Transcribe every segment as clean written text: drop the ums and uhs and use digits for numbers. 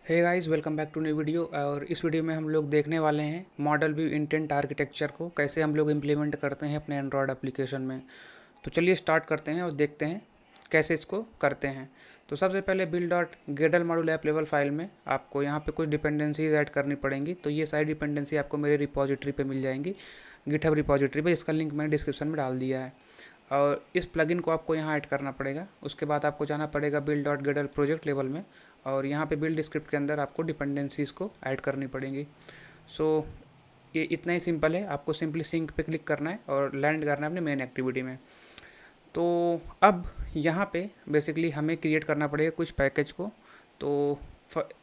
Hey guys, welcome back to new video. और इस video में हम लोग देखने वाले हैं मॉडल व्यू इंटेंट आर्किटेक्चर को कैसे हम लोग इम्प्लीमेंट करते हैं अपने एंड्रॉयड एप्लीकेशन में। तो चलिए स्टार्ट करते हैं और देखते हैं कैसे इसको करते हैं। तो सबसे पहले build dot gradle module app level file में आपको यहाँ पे कुछ डिपेंडेंसीज ऐड करनी पड़ेंगी। तो ये सारी डिपेंडेंसी आपको मेरे रिपॉजिटरी पे मिल जाएंगी, गिटहब रिपॉजिटरी पे, इसका लिंक मैंने डिस्क्रिप्शन में डाल दिया है। और इस प्लगइन को आपको यहाँ ऐड करना पड़ेगा। उसके बाद आपको जाना पड़ेगा बिल्ड डॉट गेडल प्रोजेक्ट लेवल में, और यहाँ पे बिल्ड स्क्रिप्ट के अंदर आपको डिपेंडेंसीज़ को ऐड करनी पड़ेंगी। सो ये इतना ही सिंपल है। आपको सिंपली सिंक पे क्लिक करना है और लैंड करना है अपने मेन एक्टिविटी में। तो अब यहाँ पे बेसिकली हमें क्रिएट करना पड़ेगा कुछ पैकेज को। तो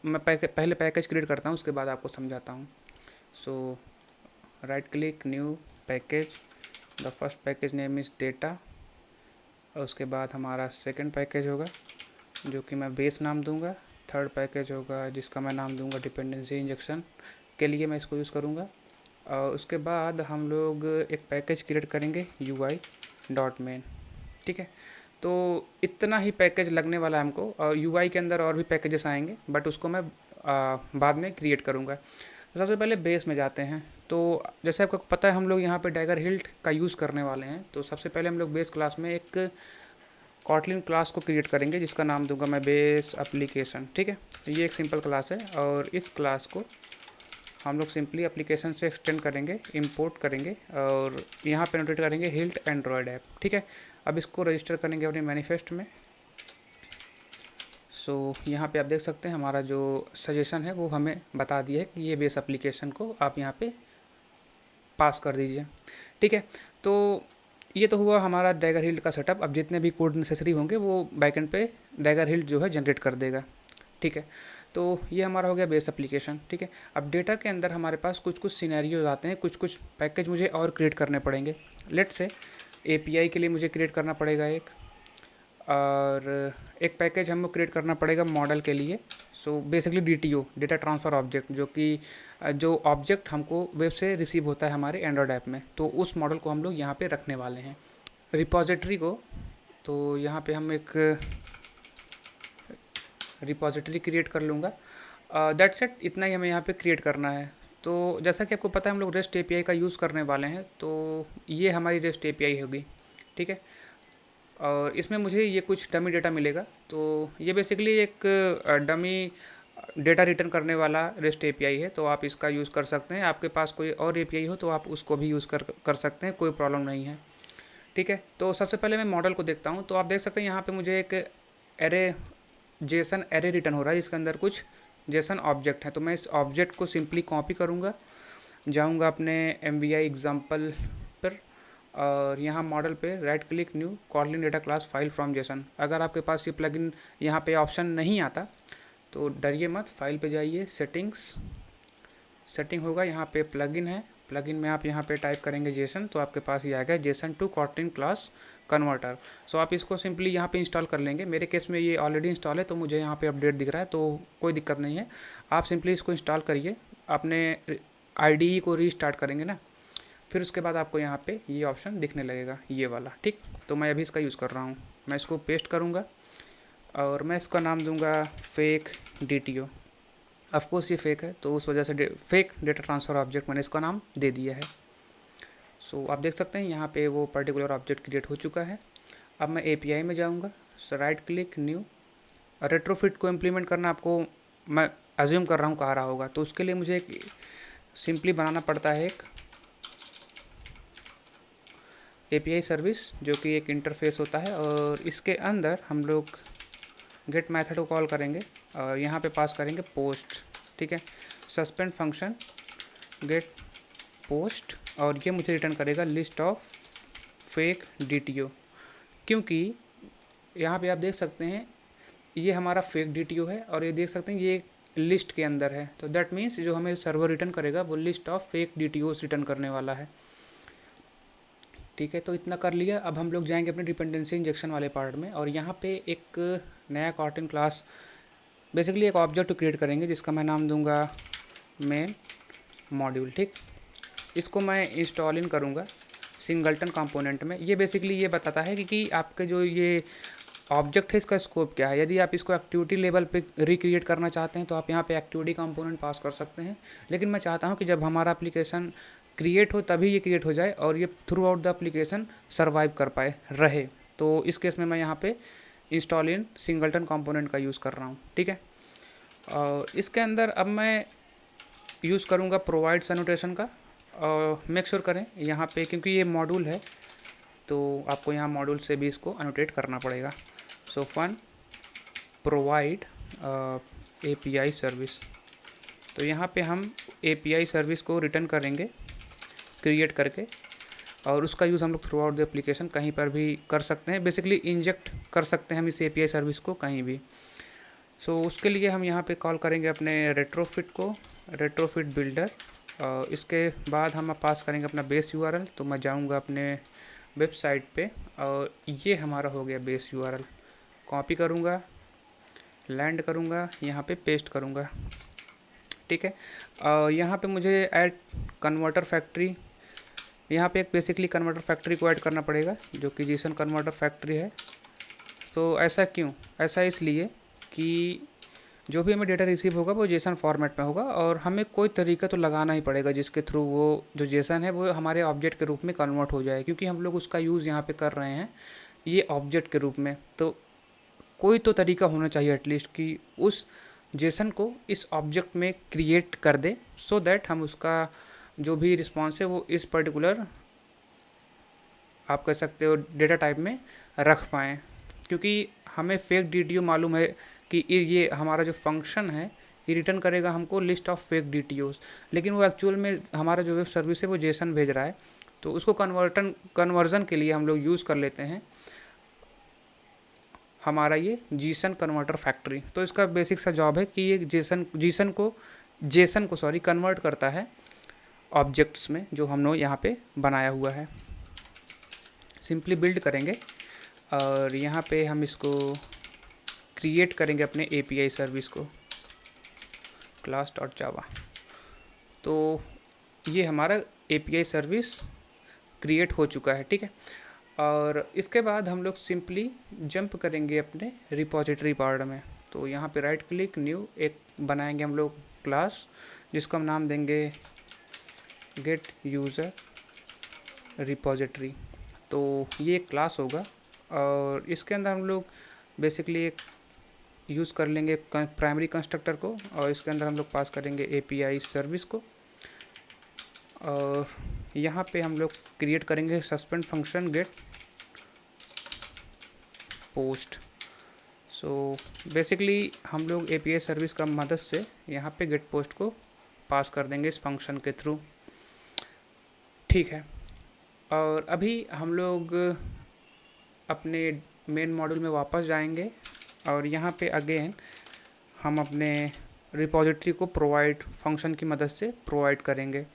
मैं पहले पैकेज क्रिएट करता हूँ, उसके बाद आपको समझाता हूँ। So right click, new package, the first package name is data. और उसके बाद हमारा सेकंड पैकेज होगा जो कि मैं बेस नाम दूंगा। थर्ड पैकेज होगा जिसका मैं नाम दूंगा डिपेंडेंसी इंजेक्शन, के लिए मैं इसको यूज़ करूँगा। और उसके बाद हम लोग एक पैकेज क्रिएट करेंगे UI डॉट मेन। ठीक है, तो इतना ही पैकेज लगने वाला है हमको। और UI के अंदर और भी पैकेजेस आएंगे, बट उसको मैं बाद में क्रिएट करूँगा। तो सबसे पहले बेस में जाते हैं। तो जैसे आपको पता है हम लोग यहाँ पे डैगर हिल्ट का यूज़ करने वाले हैं। तो सबसे पहले हम लोग बेस क्लास में एक कॉटलिन क्लास को क्रिएट करेंगे जिसका नाम दूंगा मैं बेस एप्लीकेशन। ठीक है, ये एक सिंपल क्लास है और इस क्लास को हम लोग सिंपली एप्लीकेशन से एक्सटेंड करेंगे, इंपोर्ट करेंगे और यहाँ पे नोटेट करेंगे हिल्ट एंड्रॉयड ऐप। ठीक है, अब इसको रजिस्टर करेंगे अपने मैनिफेस्ट में। सो यहाँ पे आप देख सकते हैं हमारा जो सजेशन है वो हमें बता दिया है कि ये बेस एप्लीकेशन को आप यहाँ पे पास कर दीजिए। ठीक है, तो ये तो हुआ हमारा डैगर हिल्ट का सेटअप। अब जितने भी कोड नेसेसरी होंगे वो बैकएंड पे डैगर हिल्ट जो है जनरेट कर देगा। ठीक है, तो ये हमारा हो गया बेस एप्लीकेशन। ठीक है, अब डेटा के अंदर हमारे पास कुछ कुछ सिनेरियोज आते हैं, कुछ कुछ पैकेज मुझे और क्रिएट करने पड़ेंगे। लेट से API के लिए मुझे क्रिएट करना पड़ेगा एक, और एक पैकेज हमको क्रिएट करना पड़ेगा मॉडल के लिए। So basically DTO, data transfer object, जो कि जो ऑब्जेक्ट हमको वेब से रिसीव होता है हमारे एंड्रॉयड ऐप में, तो उस मॉडल को हम लोग यहाँ पे रखने वाले हैं रिपॉजिटरी को। तो यहाँ पे हम एक रिपॉजिटरी क्रिएट कर लूँगा। दैट्स इट, इतना ही हमें यहाँ पे क्रिएट करना है। तो जैसा कि आपको पता है हम लोग REST API का यूज़ करने वाले हैं, तो ये हमारी REST API होगी। ठीक है, और इसमें मुझे ये कुछ डमी डेटा मिलेगा। तो ये बेसिकली एक डमी डेटा रिटर्न करने वाला REST API है, तो आप इसका यूज़ कर सकते हैं। आपके पास कोई और API हो तो आप उसको भी यूज़ कर सकते हैं, कोई प्रॉब्लम नहीं है। ठीक है, तो सबसे पहले मैं मॉडल को देखता हूँ। तो आप देख सकते हैं यहाँ पे मुझे एक एरे, जेसन एरे रिटर्न हो रहा है, इसके अंदर कुछ जेसन ऑब्जेक्ट है। तो मैं इस ऑब्जेक्ट को सिंपली कॉपी करूँगा, जाऊँगा अपने MVI एग्जाम्पल पर, और यहाँ मॉडल पे right click, new Kotlin data class file from Jason. अगर आपके पास ये प्लगइन यहाँ पे ऑप्शन नहीं आता तो डरिए मत, फाइल पे जाइए, सेटिंग्स, सेटिंग होगा, यहाँ पे प्लगइन है, प्लगइन में आप यहाँ पे टाइप करेंगे जेसन, तो आपके पास ये आ गया JSON to Kotlin class converter. So आप इसको सिंपली यहाँ पे इंस्टॉल कर लेंगे। मेरे केस में ये ऑलरेडी इंस्टॉल है तो मुझे यहाँ पे अपडेट दिख रहा है, तो कोई दिक्कत नहीं है। आप सिंपली इसको इंस्टॉल करिए, अपने IDE को रीस्टार्ट करेंगे ना, फिर उसके बाद आपको यहाँ पे ये ऑप्शन दिखने लगेगा, ये वाला। ठीक, तो मैं अभी इसका यूज़ कर रहा हूँ। मैं इसको पेस्ट करूँगा और मैं इसका नाम दूँगा फेक DTO। ऑफकोर्स ये फेक है, तो उस वजह से फेक डेटा ट्रांसफ़र ऑब्जेक्ट मैंने इसका नाम दे दिया है। सो आप देख सकते हैं यहाँ पे वो पर्टिकुलर ऑब्जेक्ट क्रिएट हो चुका है। अब मैं API में जाऊँगा, सो राइट क्लिक, न्यू। रेट्रोफिट को इम्प्लीमेंट करना आपको मैं अज्यूम कर रहा हूँ कह रहा होगा, तो उसके लिए मुझे एक सिंपली बनाना पड़ता है एक API सर्विस, जो कि एक इंटरफेस होता है, और इसके अंदर हम लोग गेट मेथड को कॉल करेंगे और यहाँ पे पास करेंगे पोस्ट। ठीक है, सस्पेंड फंक्शन गेट पोस्ट, और ये मुझे रिटर्न करेगा लिस्ट ऑफ फेक DTO, क्योंकि यहाँ पे आप देख सकते हैं ये हमारा फेक DTO है और ये देख सकते हैं ये लिस्ट के अंदर है। तो दैट मीन्स जो हमें सर्वर रिटर्न करेगा वो list of fake DTOs return करने वाला है। ठीक है, तो इतना कर लिया। अब हम लोग जाएंगे अपने डिपेंडेंसी इंजेक्शन वाले पार्ट में, और यहाँ पे एक नया कॉटलिन क्लास, बेसिकली एक ऑब्जेक्ट क्रिएट करेंगे जिसका मैं नाम दूंगा मेन मॉड्यूल। ठीक, इसको मैं इंस्टॉल इन करूँगा सिंगलटन कंपोनेंट में। ये बेसिकली ये बताता है कि आपके जो ये ऑब्जेक्ट है, इसका स्कोप क्या है। यदि आप इसको एक्टिविटी लेवल पे रिक्रिएट करना चाहते हैं तो आप यहाँ पे एक्टिविटी कंपोनेंट पास कर सकते हैं, लेकिन मैं चाहता हूँ कि जब हमारा एप्लीकेशन क्रिएट हो तभी ये क्रिएट हो जाए और ये through out the application survive कर पाए रहे। तो इस केस में मैं यहाँ पे इंस्टॉल इन सिंगलटन कंपोनेंट का यूज़ कर रहा हूँ, ठीक है। और इसके अंदर अब मैं यूज़ करूँगा प्रोवाइड्स एनोटेशन का। मेक श्योर करें यहाँ पे, क्योंकि ये मॉड्यूल है तो आपको यहाँ मॉड्यूल से भी इसको एनोटेट करना पड़ेगा। So fun provide API service, तो यहाँ पे हम API सर्विस को रिटर्न करेंगे क्रिएट करके, और उसका यूज़ हम लोग थ्रू आउट द एप्लीकेशन कहीं पर भी कर सकते हैं। बेसिकली इंजेक्ट कर सकते हैं हम इस API सर्विस को कहीं भी। सो उसके लिए हम यहाँ पे कॉल करेंगे अपने रेट्रोफिट को, रेट्रोफिट बिल्डर। इसके बाद हम पास करेंगे अपना बेस URL। तो मैं जाऊँगा अपने वेबसाइट पे और ये हमारा हो गया बेस URL। कॉपी करूँगा, लैंड करूँगा, यहाँ पे पेस्ट करूँगा, ठीक है। यहाँ पे मुझे ऐड कन्वर्टर फैक्ट्री, यहाँ पे एक बेसिकली कन्वर्टर फैक्ट्री को ऐड करना पड़ेगा जो कि जेसन कन्वर्टर फैक्ट्री है। तो ऐसा क्यों? ऐसा इसलिए कि जो भी हमें डेटा रिसीव होगा वो जेसन फॉर्मेट में होगा और हमें कोई तरीका तो लगाना ही पड़ेगा जिसके थ्रू वो जो जेसन है वो हमारे ऑब्जेक्ट के रूप में कन्वर्ट हो जाए, क्योंकि हम लोग उसका यूज़ यहाँ पे कर रहे हैं ये ऑब्जेक्ट के रूप में। तो कोई तो तरीका होना चाहिए एटलीस्ट कि उस जेसन को इस ऑब्जेक्ट में क्रिएट कर दे, सो दैट हम उसका जो भी रिस्पॉन्स है वो इस पर्टिकुलर आप कह सकते हो डेटा टाइप में रख पाएँ। क्योंकि हमें फेक DTO मालूम है कि ये हमारा जो फंक्शन है ये रिटर्न करेगा हमको लिस्ट ऑफ फेक DTOs, लेकिन वो एक्चुअल में हमारा जो वेब सर्विस है वो जेसन भेज रहा है। तो उसको कन्वर्जन के लिए हम लोग यूज़ कर लेते हैं हमारा ये जेसन कन्वर्टर फैक्ट्री। तो इसका बेसिक सा जॉब है कि ये जेसन को कन्वर्ट करता है ऑब्जेक्ट्स में जो हमने यहाँ पे बनाया हुआ है। सिंपली बिल्ड करेंगे और यहाँ पे हम इसको क्रिएट करेंगे अपने API सर्विस को, class.java। तो ये हमारा API सर्विस क्रिएट हो चुका है, ठीक है। और इसके बाद हम लोग सिंपली जंप करेंगे अपने रिपोजिटरी पार्ट में। तो यहाँ पे राइट क्लिक न्यू एक बनाएंगे हम लोग क्लास, जिसको हम नाम देंगे गेट यूज़र रिपोजिटरी। तो ये एक क्लास होगा और इसके अंदर हम लोग बेसिकली एक यूज़ कर लेंगे प्राइमरी कंस्ट्रक्टर को और इसके अंदर हम लोग पास करेंगे API सर्विस को। और यहाँ पे हम लोग क्रिएट करेंगे suspend function get post. So basically हम लोग API सर्विस का मदद से यहाँ पे गेट पोस्ट को पास कर देंगे इस फंक्शन के थ्रू, ठीक है। और अभी हम लोग अपने मेन मॉड्यूल में वापस जाएंगे और यहाँ पे अगेन हम अपने रिपोजिटरी को प्रोवाइड फंक्शन की मदद से प्रोवाइड करेंगे।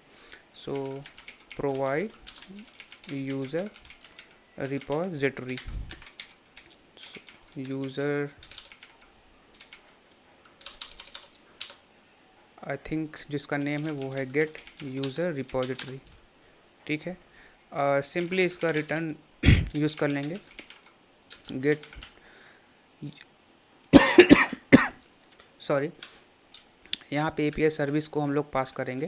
So provide user repository, user I think जिसका नेम है वो है गेट यूज़र रिपोजिटरी, ठीक है। सिंपली इसका रिटर्न यूज़ कर लेंगे गेट यहाँ पे API सर्विस को हम लोग पास करेंगे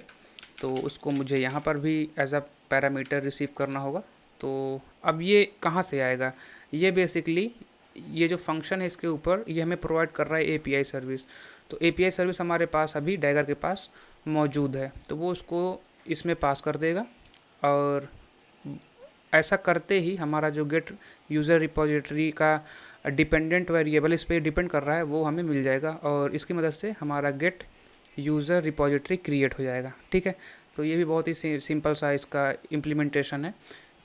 तो उसको मुझे यहाँ पर भी एज अ पैरामीटर रिसीव करना होगा। तो अब ये कहाँ से आएगा? ये बेसिकली ये जो फंक्शन है इसके ऊपर ये हमें प्रोवाइड कर रहा है API सर्विस। तो API सर्विस हमारे पास अभी डैगर के पास मौजूद है तो वो उसको इसमें पास कर देगा और ऐसा करते ही हमारा जो गेट यूज़र रिपोजिटरी का डिपेंडेंट वेरिएबल इस पर डिपेंड कर रहा है वो हमें मिल जाएगा और इसकी मदद से हमारा गेट यूज़र रिपोजिटरी क्रिएट हो जाएगा, ठीक है। तो ये भी बहुत ही सिंपल सा इसका इम्प्लीमेंटेशन है।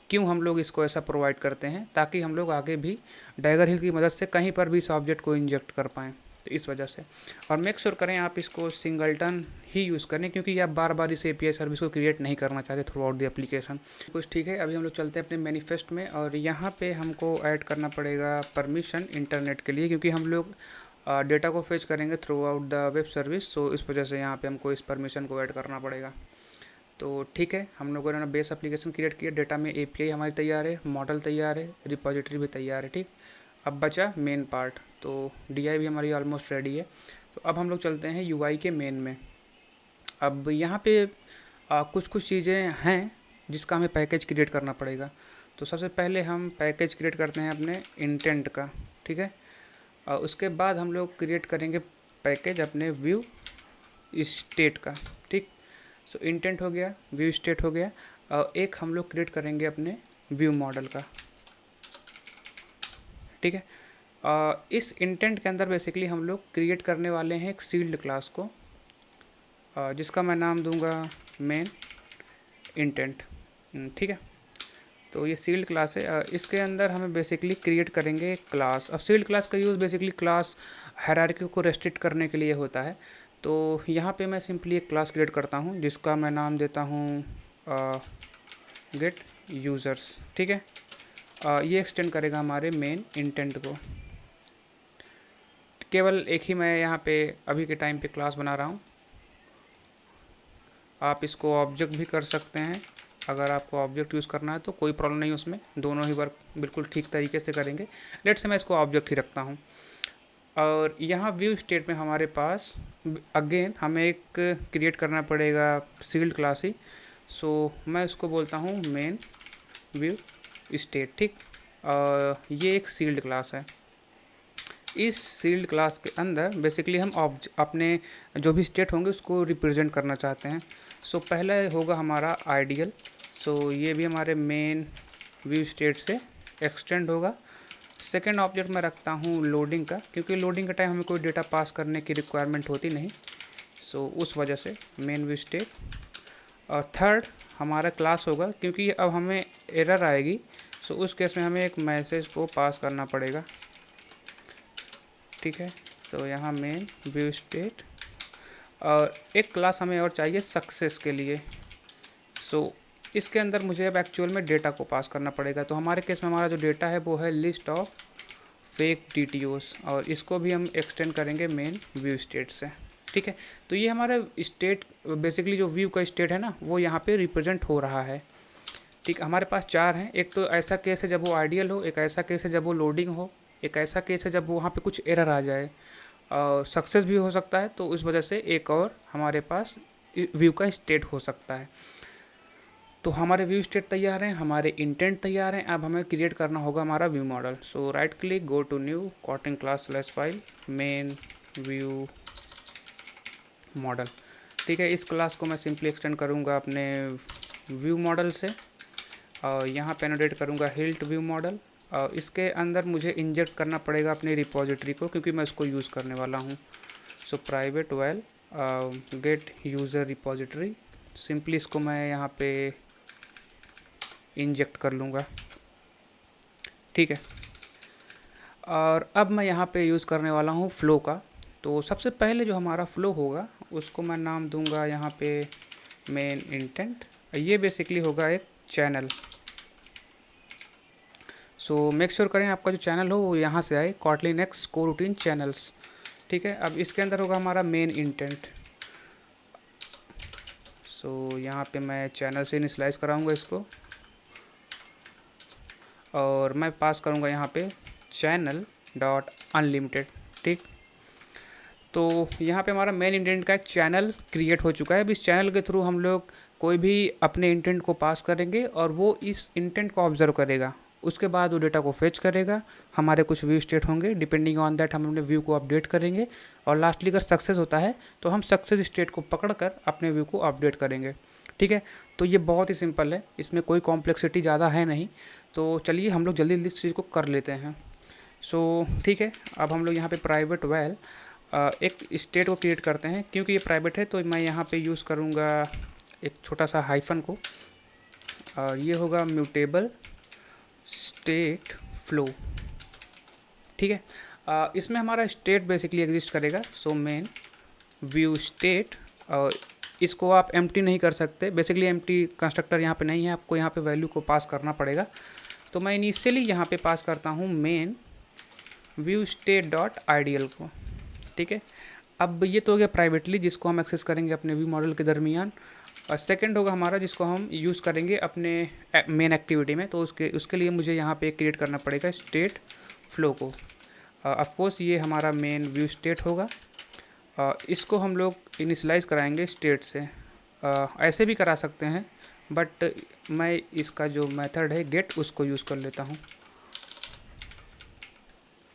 क्यों हम लोग इसको ऐसा प्रोवाइड करते हैं? ताकि हम लोग आगे भी डैगर हिल की मदद से कहीं पर भी इस ऑब्जेक्ट को इंजेक्ट कर पाएँ, तो इस वजह से। और मेक श्योर करें आप इसको सिंगलटन ही यूज़ करें क्योंकि आप बार बार इस API सर्विस को क्रिएट नहीं करना चाहते थ्रू आउट द एप्लीकेशन कुछ, ठीक है। अभी हम लोग चलते हैं अपने मैनिफेस्ट में और यहाँ पे हमको ऐड करना पड़ेगा परमिशन इंटरनेट के लिए, क्योंकि हम लोग डेटा को फेच करेंगे throughout the web service. So इस वजह से यहाँ पे हमको इस परमिशन को ऐड करना पड़ेगा। तो ठीक है, हम लोगों ने बेस एप्लीकेशन क्रिएट किया, डेटा में API हमारी तैयार है, मॉडल तैयार है, रिपोजिटरी भी तैयार है, ठीक। अब बचा मेन पार्ट, तो DI भी हमारी ऑलमोस्ट रेडी है। तो अब हम लोग चलते हैं UI के मेन में। अब यहाँ पे कुछ कुछ चीज़ें हैं जिसका हमें पैकेज क्रिएट करना पड़ेगा। तो सबसे पहले हम पैकेज क्रिएट करते हैं अपने इंटेंट का, ठीक है। और उसके बाद हम लोग क्रिएट करेंगे पैकेज अपने व्यू स्टेट का, ठीक। सो इंटेंट हो गया, व्यू स्टेट हो गया, और एक हम लोग क्रिएट करेंगे अपने व्यू मॉडल का, ठीक है। इस इंटेंट के अंदर बेसिकली हम लोग क्रिएट करने वाले हैं एक सील्ड क्लास को, जिसका मैं नाम दूंगा मेन इंटेंट, ठीक है। तो ये सील्ड क्लास है। इसके अंदर हमें बेसिकली क्रिएट करेंगे एक क्लास। अब सील्ड क्लास का यूज़ बेसिकली क्लास हायरार्की को रेस्ट्रिक्ट करने के लिए होता है। तो यहाँ पे मैं सिंपली एक क्लास क्रिएट करता हूँ जिसका मैं नाम देता हूँ गेट यूज़र्स, ठीक है। ये एक्सटेंड करेगा हमारे मेन इंटेंट को। केवल एक ही मैं यहाँ पे अभी के टाइम पे क्लास बना रहा हूँ। आप इसको ऑब्जेक्ट भी कर सकते हैं, अगर आपको ऑब्जेक्ट यूज़ करना है तो कोई प्रॉब्लम नहीं, उसमें दोनों ही वर्क बिल्कुल ठीक तरीके से करेंगे। लेट से मैं इसको ऑब्जेक्ट ही रखता हूँ। और यहाँ व्यू स्टेट में हमारे पास अगेन हमें एक क्रिएट करना पड़ेगा सील्ड क्लास ही। सो मैं उसको बोलता हूँ मेन व्यू स्टेट, ठीक। ये एक सील्ड क्लास है। इस सील्ड क्लास के अंदर बेसिकली हम अपने जो भी स्टेट होंगे उसको रिप्रेजेंट करना चाहते हैं। सो पहला होगा हमारा आइडियल। सो ये भी हमारे मेन व्यू स्टेट से एक्सटेंड होगा। सेकेंड ऑब्जेक्ट मैं रखता हूँ लोडिंग का, क्योंकि लोडिंग के टाइम हमें कोई डेटा पास करने की रिक्वायरमेंट होती नहीं, सो उस वजह से मेन व्यू स्टेट। और थर्ड हमारा क्लास होगा, क्योंकि अब हमें एरर आएगी, सो उस केस में हमें एक मैसेज को पास करना पड़ेगा, ठीक है। सो यहाँ मेन व्यू स्टेट, और एक क्लास हमें और चाहिए सक्सेस के लिए। सो इसके अंदर मुझे अब एक्चुअल में डेटा को पास करना पड़ेगा। तो हमारे केस में हमारा जो डेटा है वो है लिस्ट ऑफ फेक DTOs, और इसको भी हम एक्सटेंड करेंगे मेन व्यू स्टेट से, ठीक है। तो ये हमारा स्टेट बेसिकली जो व्यू का स्टेट है ना, वो यहाँ पे रिप्रेजेंट हो रहा है, ठीक। हमारे पास चार हैं। एक तो ऐसा केस है जब वो आइडियल हो, एक ऐसा केस है जब वो लोडिंग हो, एक ऐसा केस है जब वहाँ पे कुछ एरर आ जाए, और सक्सेस भी हो सकता है। तो उस वजह से एक और हमारे पास व्यू का स्टेट हो सकता है। तो हमारे व्यू स्टेट तैयार हैं, हमारे इंटेंट तैयार हैं। अब हमें क्रिएट करना होगा हमारा view model. So right click, go to new Kotlin class slash file main view model, ठीक है। इस क्लास को मैं सिंपली एक्सटेंड करूँगा अपने व्यू मॉडल से, और यहाँ पे एनोटेट करूँगा हिल्ट व्यू मॉडल। और इसके अंदर मुझे इंजेक्ट करना पड़ेगा अपनी रिपोजिटरी को, क्योंकि मैं इसको यूज़ करने वाला हूँ। So private well gate user repository, simply इसको मैं यहाँ पे इंजेक्ट कर लूँगा, ठीक है। और अब मैं यहाँ पे यूज़ करने वाला हूँ फ्लो का। तो सबसे पहले जो हमारा फ्लो होगा उसको मैं नाम दूंगा यहाँ पे मेन इंटेंट। ये बेसिकली होगा एक चैनल। सो मेक श्योर करें आपका जो चैनल हो वो यहाँ से आए, Kotlin X कोरूटीन चैनल्स, ठीक है। अब इसके अंदर होगा हमारा मेन इंटेंट। सो यहाँ पे मैं चैनल से इनिशियलाइज कराऊंगा इसको, और मैं पास करूँगा यहाँ पे चैनल डॉट अनलिमिटेड, ठीक। तो यहाँ पे हमारा मेन इंटेंट का एक चैनल क्रिएट हो चुका है। अब इस चैनल के थ्रू हम लोग कोई भी अपने इंटेंट को पास करेंगे, और वो इस इंटेंट को ऑब्जर्व करेगा। उसके बाद वो डेटा को फेच करेगा, हमारे कुछ व्यू स्टेट होंगे, डिपेंडिंग ऑन दैट हम अपने व्यू को अपडेट करेंगे, और लास्टली अगर सक्सेस होता है तो हम सक्सेस स्टेट को पकड़कर अपने व्यू को अपडेट करेंगे, ठीक है। तो ये बहुत ही सिंपल है, इसमें कोई कॉम्प्लेक्सिटी ज़्यादा है नहीं। तो चलिए हम लोग जल्दी जल्दी इस चीज़ को कर लेते हैं। सो ठीक है, अब हम लोग यहाँ पे प्राइवेट वेल एक स्टेट को क्रिएट करते हैं। क्योंकि ये प्राइवेट है तो मैं यहाँ पे यूज़ करूँगा एक छोटा सा हाइफन को, और ये होगा म्यूटेबल स्टेट फ्लो, ठीक है। इसमें हमारा स्टेट बेसिकली एग्जिस्ट करेगा। सो मेन व्यू स्टेट, और इसको आप एम्प्टी नहीं कर सकते, बेसिकली एम्प्टी कंस्ट्रक्टर यहाँ पे नहीं है, आपको यहाँ पे वैल्यू को पास करना पड़ेगा। तो मैं इनिशियली यहाँ पे पास करता हूँ main view state dot ideal को, ठीक है। अब ये तो हो गया प्राइवेटली, जिसको हम एक्सेस करेंगे अपने व्यू मॉडल के दरमियान। और सेकंड होगा हमारा जिसको हम यूज़ करेंगे अपने मेन एक्टिविटी में। तो उसके लिए मुझे यहाँ पे क्रिएट करना पड़ेगा स्टेट फ्लो को। ऑफ कोर्स ये हमारा मेन व्यू स्टेट होगा। इसको हम लोग इनिशियलाइज़ कराएंगे स्टेट से। ऐसे भी करा सकते हैं, बट मैं इसका जो मेथड है गेट उसको यूज़ कर लेता हूँ।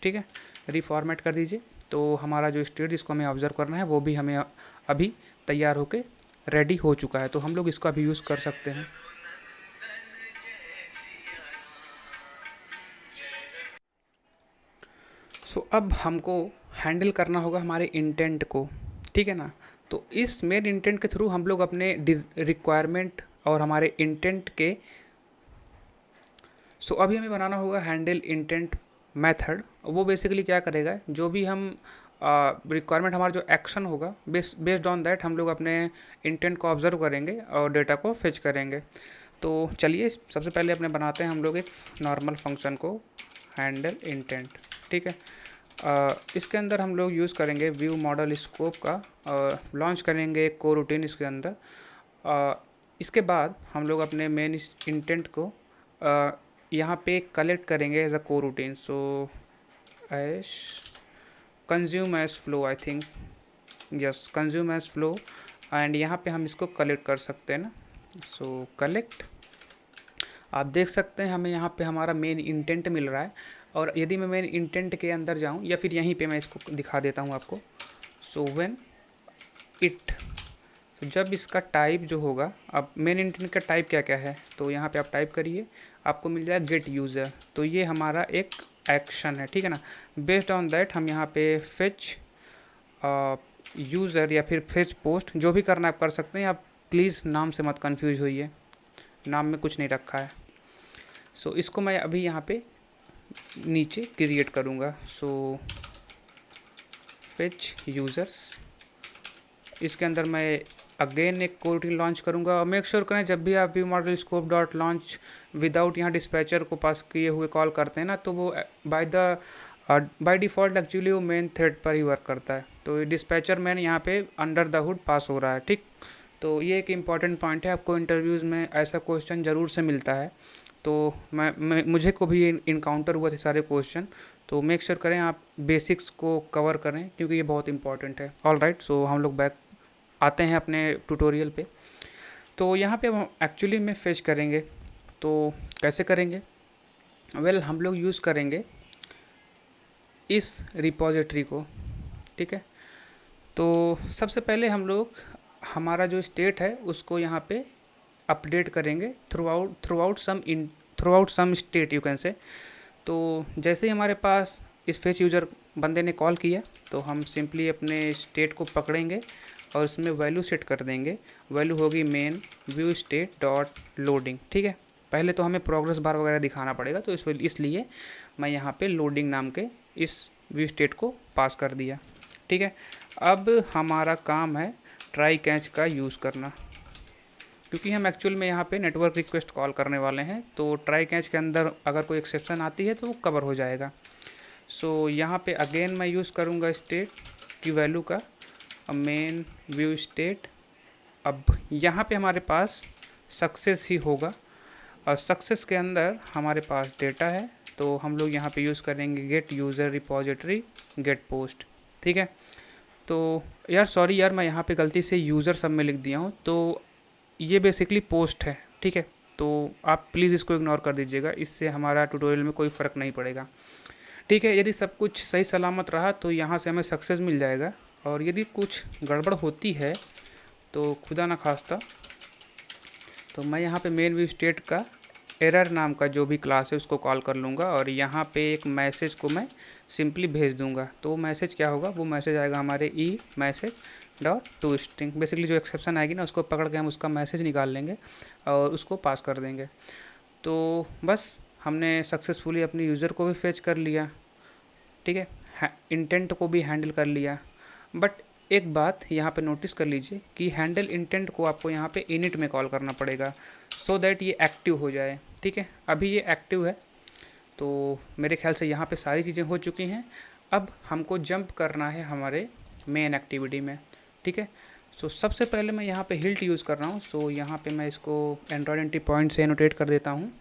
ठीक है, रीफॉर्मेट कर दीजिए। तो हमारा जो स्टेट जिसको हमें ऑब्जर्व करना है वो भी हमें अभी तैयार होके रेडी हो चुका है, तो हम लोग इसका भी यूज़ कर सकते हैं। अब हमको हैंडल करना होगा हमारे इंटेंट को, ठीक है ना। तो इस मेन इंटेंट के थ्रू हम लोग अपने रिक्वायरमेंट और हमारे इंटेंट के अभी हमें बनाना होगा हैंडल इंटेंट मेथड। वो बेसिकली क्या करेगा, जो भी हम रिक्वायरमेंट हमारा जो एक्शन होगा बेस्ड ऑन दैट हम लोग अपने इंटेंट को ऑब्जर्व करेंगे और डेटा को फेच करेंगे। तो चलिए सबसे पहले अपने बनाते हैं हम लोग एक नॉर्मल फंक्शन को हैंडल इंटेंट। ठीक है, इसके अंदर हम लोग यूज़ करेंगे व्यू मॉडल स्कोप का, लॉन्च करेंगे एक को रूटीन इसके अंदर। इसके बाद हम लोग अपने मेन इंटेंट को यहाँ पे कलेक्ट करेंगे as a coroutine. So as consume as flow, I think yes, consume as flow, and यहाँ पे हम इसको कलेक्ट कर सकते हैं ना। सो कलेक्ट, आप देख सकते हैं हमें यहाँ पे हमारा मेन इंटेंट मिल रहा है। और यदि मैं मेन इंटेंट के अंदर जाऊँ या फिर यहीं पे मैं इसको दिखा देता हूँ आपको। सो व्हेन इट, तो जब इसका टाइप जो होगा, अब मेन इंटेंट का टाइप क्या क्या है, तो यहाँ पे आप टाइप करिए, आपको मिल जाएगा गेट यूज़र। तो ये हमारा एक एक्शन है, ठीक है ना। बेस्ड ऑन दैट हम यहाँ पे फेच यूज़र या फिर फेच पोस्ट, जो भी करना आप कर सकते हैं। आप प्लीज़ नाम से मत कंफ्यूज होइए, नाम में कुछ नहीं रखा है। सो इसको मैं अभी यहाँ पे नीचे क्रिएट करूँगा। सो फेच यूज़र्स, इसके अंदर मैं अगेन एक को रूटीन लॉन्च करूँगा। और मेक श्योर करें जब भी आप view model scope dot launch without यहाँ डिस्पैचर को पास किए हुए कॉल करते हैं ना, तो वो बाय डिफ़ॉल्ट एक्चुअली वो मेन थ्रेड पर ही वर्क करता है। तो डिस्पैचर मैन यहाँ पे अंडर द हुड पास हो रहा है, ठीक। तो ये एक इम्पॉर्टेंट पॉइंट है, आपको इंटरव्यूज़ में ऐसा क्वेश्चन ज़रूर से मिलता है। तो मुझे को भी इनकाउंटर हुआ थे सारे क्वेश्चन। तो मेक श्योर करें आप बेसिक्स को कवर करें, क्योंकि ये बहुत इंपॉर्टेंट है। ऑल राइट, सो हम लोग बैक आते हैं अपने ट्यूटोरियल पे। तो यहाँ पे हम एक्चुअली में फेच करेंगे, तो कैसे करेंगे? वेल, हम लोग यूज़ करेंगे इस रिपॉजिटरी को, ठीक है। तो सबसे पहले हम लोग हमारा जो स्टेट है उसको यहाँ पे अपडेट करेंगे throughout some state, you can say. तो जैसे ही हमारे पास इस फेच यूज़र बंदे ने कॉल किया, तो हम सिंपली अपने स्टेट को पकड़ेंगे और इसमें वैल्यू सेट कर देंगे। वैल्यू होगी main view state dot loading, ठीक है। पहले तो हमें प्रोग्रेस बार वगैरह दिखाना पड़ेगा, तो इसलिए मैं यहाँ पे लोडिंग नाम के इस व्यू स्टेट को पास कर दिया, ठीक है। अब हमारा काम है ट्राई कैच का यूज़ करना, क्योंकि हम एक्चुअल में यहाँ पे नेटवर्क रिक्वेस्ट कॉल करने वाले हैं। तो ट्राई कैच के अंदर अगर कोई एक्सेप्शन आती है तो वो कवर हो जाएगा। सो यहाँ पे अगेन मैं यूज़ करूँगा स्टेट की वैल्यू का मेन व्यू स्टेट। अब यहाँ पे हमारे पास सक्सेस ही होगा, और सक्सेस के अंदर हमारे पास डेटा है, तो हम लोग यहाँ पे यूज़ करेंगे gate user repository get post, ठीक है। तो यार सॉरी यार, मैं यहाँ पे गलती से यूज़र सब में लिख दिया हूँ, तो ये बेसिकली पोस्ट है, ठीक है। तो आप प्लीज़ इसको इग्नोर कर दीजिएगा, इससे हमारा ट्यूटोरियल में कोई फ़र्क नहीं पड़ेगा, ठीक है। यदि सब कुछ सही सलामत रहा तो यहाँ से हमें सक्सेस मिल जाएगा, और यदि कुछ गड़बड़ होती है तो खुदा ना खास्ता, तो मैं यहाँ पे मेन व्यू स्टेट का एरर नाम का जो भी क्लास है उसको कॉल कर लूँगा, और यहाँ पे एक मैसेज को मैं सिंपली भेज दूँगा। तो मैसेज क्या होगा, वो मैसेज आएगा हमारे e message dot to string. Basically जो एक्सेप्शन आएगी ना, उसको पकड़ के हम उसका मैसेज निकाल लेंगे और उसको पास कर देंगे। तो बस हमने सक्सेसफुली अपने यूज़र को भी फेच कर लिया, ठीक है, इंटेंट को भी हैंडल कर लिया। बट एक बात यहाँ पे नोटिस कर लीजिए कि हैंडल इंटेंट को आपको यहाँ पे इनिट में कॉल करना पड़ेगा, सो दैट ये एक्टिव हो जाए, ठीक है। अभी ये एक्टिव है, तो मेरे ख्याल से यहाँ पे सारी चीज़ें हो चुकी हैं। अब हमको जंप करना है हमारे मेन एक्टिविटी में, ठीक है। सो सबसे पहले मैं यहाँ पे हिल्ट यूज़ कर रहा हूँ। सो यहाँ पे मैं इसको एंड्रॉयड एंट्री पॉइंट से एनोटेट कर देता हूँ,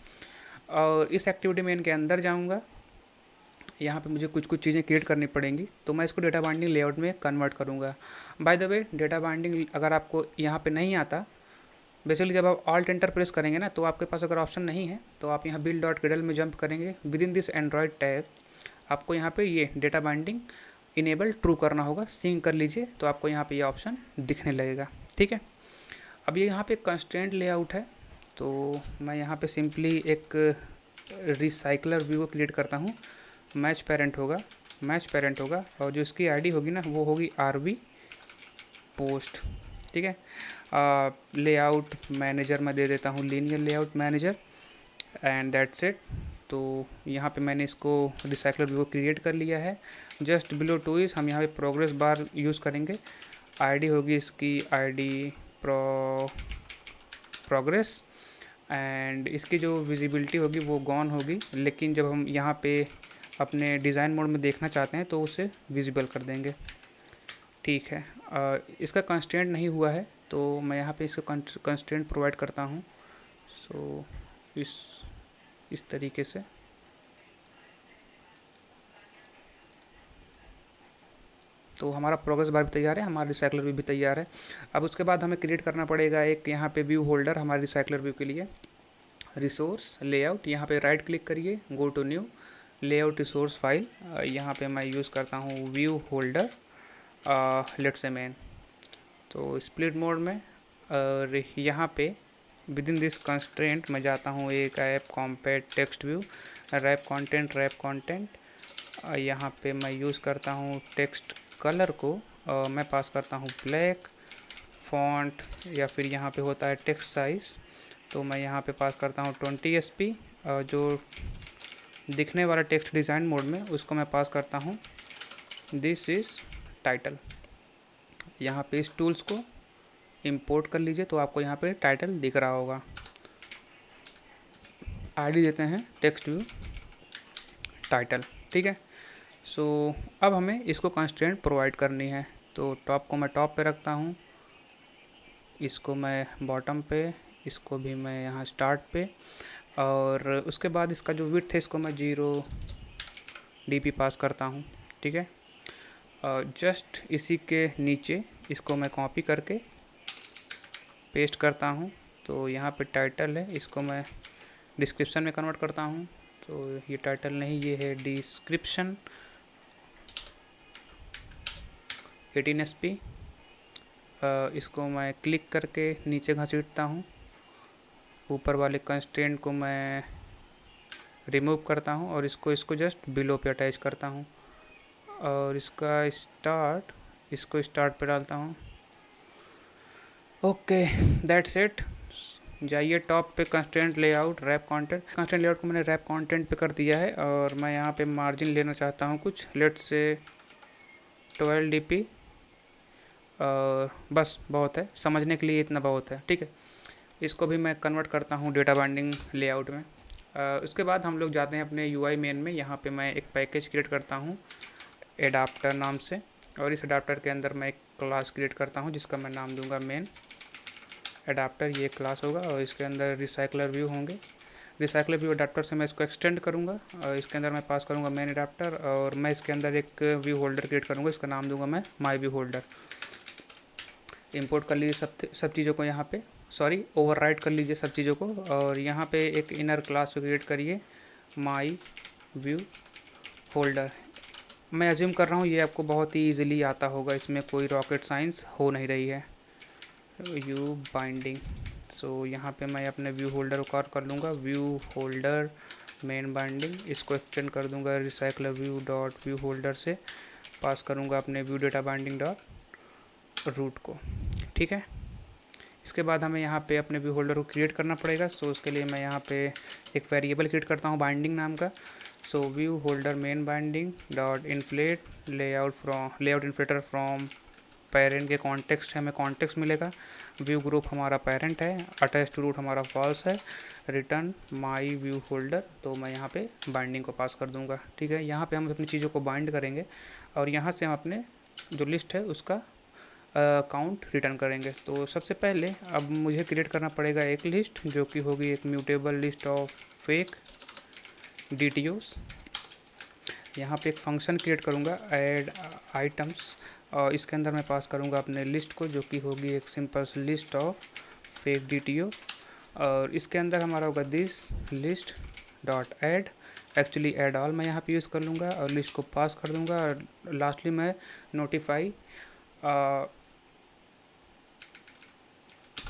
और इस एक्टिविटी में इनके अंदर जाऊँगा। यहाँ पे मुझे कुछ कुछ चीज़ें क्रिएट करनी पड़ेंगी, तो मैं इसको डेटा बाइंडिंग लेआउट में कन्वर्ट करूँगा। By the way, data binding अगर आपको यहाँ पे नहीं आता, बेसिकली जब आप ऑल्ट एंटर प्रेस करेंगे ना, तो आपके पास अगर ऑप्शन नहीं है तो आप यहाँ बिल्ड डॉट ग्रेडल में जंप करेंगे। With in this Android tag आपको यहाँ पे ये डेटा बाइंडिंग इनेबल ट्रू करना होगा, सिंक कर लीजिए, तो आपको यहाँ पे ये ऑप्शन दिखने लगेगा। ठीक है, अब ये यहाँ पे कंस्ट्रेंट लेआउट है, तो मैं यहाँ पे सिंपली एक रिसाइकलर व्यू को क्रिएट करता हूँ। मैच पेरेंट होगा और जो इसकी आईडी होगी ना वो होगी RV पोस्ट। ठीक है, लेआउट मैनेजर मैं दे देता हूँ linear layout manager, and that's it. तो यहाँ पे मैंने इसको रिसाइकलर व्यू क्रिएट कर लिया है। जस्ट बिलो टू इज हम यहाँ पे प्रोग्रेस बार यूज़ करेंगे। आईडी होगी इसकी ID प्रोग्रेस, एंड इसकी जो विजिबिलिटी होगी वो गॉन होगी, लेकिन जब हम यहाँ पे अपने डिज़ाइन मोड में देखना चाहते हैं तो उसे विजिबल कर देंगे। ठीक है, इसका कंस्ट्रेंट नहीं हुआ है तो मैं यहाँ पे इसका कंस्ट्रेंट प्रोवाइड करता हूँ। सो इस तरीके से तो हमारा प्रोग्रेस बार भी तैयार है, हमारा रिसाइकलर व्यू भी तैयार है। अब उसके बाद हमें क्रिएट करना पड़ेगा एक यहाँ पे व्यू होल्डर हमारे रिसाइकलर व्यू के लिए। रिसोर्स लेआउट, यहाँ पे राइट क्लिक करिए, go to new layout resource file. यहाँ पे मैं यूज़ करता हूँ view holder let's say main. तो स्प्लिट मोड में और यहाँ पे विद इन दिस कंस्ट्रेंट मैं जाता हूँ एक app compact text view wrap content. यहाँ पे मैं यूज़ करता हूँ टेक्स्ट कलर को मैं पास करता हूँ ब्लैक। फॉन्ट या फिर यहाँ पे होता है टेक्स्ट साइज़, तो मैं यहाँ पे पास करता हूँ 20 SP। जो दिखने वाला टेक्स्ट डिज़ाइन मोड में उसको मैं पास करता हूँ दिस इज़ टाइटल। यहाँ पे इस टूल्स को इंपोर्ट कर लीजिए तो आपको यहाँ पे टाइटल दिख रहा होगा। आईडी देते हैं टेक्स्ट व्यू टाइटल। ठीक है, सो अब हमें इसको कंस्ट्रेंट प्रोवाइड करनी है। तो टॉप को मैं टॉप पे रखता हूँ, इसको मैं बॉटम पे, इसको भी मैं यहाँ स्टार्ट पे, और उसके बाद इसका जो विड्थ है इसको मैं 0 dp पास करता हूँ। ठीक है, जस्ट इसी के नीचे इसको मैं कॉपी करके पेस्ट करता हूँ। तो यहाँ पे टाइटल है, इसको मैं डिस्क्रिप्शन में कन्वर्ट करता हूँ। तो ये टाइटल नहीं, ये है डिस्क्रिप्शन 18 SP। इसको मैं क्लिक करके नीचे घसीटता हूँ, ऊपर वाले कंस्ट्रेंट को मैं रिमूव करता हूँ और इसको जस्ट बिलो पे अटैच करता हूँ, और इसको स्टार्ट पे डालता हूँ। Okay, that's it. जाइए टॉप पे कंस्ट्रेंट लेआउट रैप कंटेंट को मैंने रैप कंटेंट पे कर दिया है, और मैं यहाँ पे मार्जिन लेना चाहता हूँ कुछ, लेट्स से 12 dp, और बस बहुत है, समझने के लिए इतना बहुत है। ठीक है, इसको भी मैं कन्वर्ट करता हूँ डेटा बाइंडिंग लेआउट में। उसके बाद हम लोग जाते हैं अपने UI मेन में। यहाँ पे मैं एक पैकेज क्रिएट करता हूँ एडाप्टर नाम से, और इस एडाप्टर के अंदर मैं एक क्लास क्रिएट करता हूँ जिसका मैं नाम दूंगा मेन एडाप्टर। ये क्लास होगा और इसके अंदर रिसाइकलर व्यू होंगे। रिसाइकलर व्यू एडाप्टर से मैं इसको एक्सटेंड करूँगा और इसके अंदर मैं पास करूँगा मेन एडाप्टर, और मैं इसके अंदर एक व्यू होल्डर क्रिएट करूँगा, इसका नाम दूंगा मैं माई व्यू होल्डर। इंपोर्ट कर लीजिए सब चीज़ों को, यहाँ पे ओवरराइट कर लीजिए सब चीज़ों को, और यहाँ पे एक इनर क्लास को क्रिएट करिए माई व्यू होल्डर। मैं अज्यूम कर रहा हूँ ये आपको बहुत ही ईजिली आता होगा, इसमें कोई रॉकेट साइंस हो नहीं रही है। व्यू बाइंडिंग, सो यहाँ पे मैं अपने व्यू होल्डर को कॉल कर लूँगा व्यू होल्डर मेन बाइंडिंग। इसको एक्सटेंड कर दूँगा recycler view dot view holder से, पास करूँगा अपने view data binding dot root को। ठीक है, इसके बाद हमें यहाँ पे अपने व्यू होल्डर को क्रिएट करना पड़ेगा। सो उसके लिए मैं यहाँ पे एक वेरिएबल क्रिएट करता हूँ बाइंडिंग नाम का। सो view holder main binding dot inflate layout inflator from parent के कॉन्टेक्स्ट है, हमें कॉन्टेक्स्ट मिलेगा। व्यू ग्रुप हमारा पेरेंट है, अटैच टू रूट हमारा फॉल्स है, रिटर्न माई व्यू होल्डर। तो मैं यहाँ पे बाइंडिंग को पास कर दूँगा। ठीक है, यहाँ पे हम अपनी चीज़ों को बाइंड करेंगे और यहाँ से हम अपने जो लिस्ट है उसका काउंट रिटर्न करेंगे। तो सबसे पहले अब मुझे क्रिएट करना पड़ेगा एक लिस्ट जो कि होगी एक mutable list of fake DTOs। यहाँ पे एक फंक्शन क्रिएट करूँगा ऐड आइटम्स, और इसके अंदर मैं पास करूँगा अपने लिस्ट को, जो कि होगी एक simple list of fake DTO। और इसके अंदर हमारा होगा this list dot add, actually add all मैं यहाँ पे यूज़ कर लूँगा और लिस्ट को पास कर दूँगा। और लास्टली मैं नोटिफाई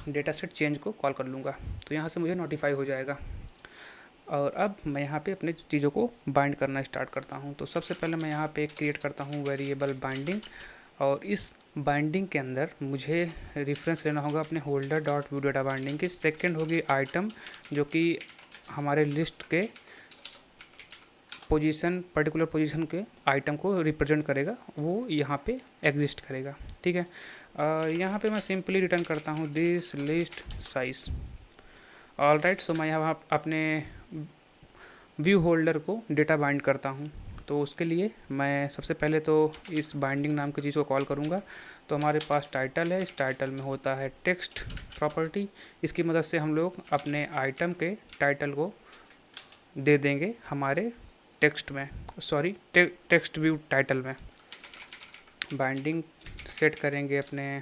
डेटा सेट चेंज को कॉल कर लूँगा, तो यहाँ से मुझे नोटिफाई हो जाएगा। और अब मैं यहाँ पे अपने चीज़ों को बाइंड करना स्टार्ट करता हूँ। तो सबसे पहले मैं यहाँ पे क्रिएट करता हूँ वेरिएबल बाइंडिंग, और इस बाइंडिंग के अंदर मुझे रेफरेंस लेना होगा अपने holder dot view data binding की। सेकंड होगी आइटम, जो कि हमारे लिस्ट के पोजीशन, पर्टिकुलर पोजीशन के आइटम को रिप्रेजेंट करेगा, वो यहाँ पे एग्जिस्ट करेगा। ठीक है, यहाँ पे मैं सिंपली रिटर्न करता हूँ this list size. All right, so मैं यहाँ अपने व्यू होल्डर को डेटा बाइंड करता हूँ। तो उसके लिए मैं सबसे पहले तो इस बाइंडिंग नाम की चीज़ को कॉल करूँगा। तो हमारे पास टाइटल है, इस टाइटल में होता है टेक्स्ट प्रॉपर्टी। इसकी मदद से हम लोग अपने आइटम के टाइटल को दे देंगे हमारे टेक्स्ट में, सॉरी टेक्स्ट व्यू टाइटल में। बाइंडिंग सेट करेंगे अपने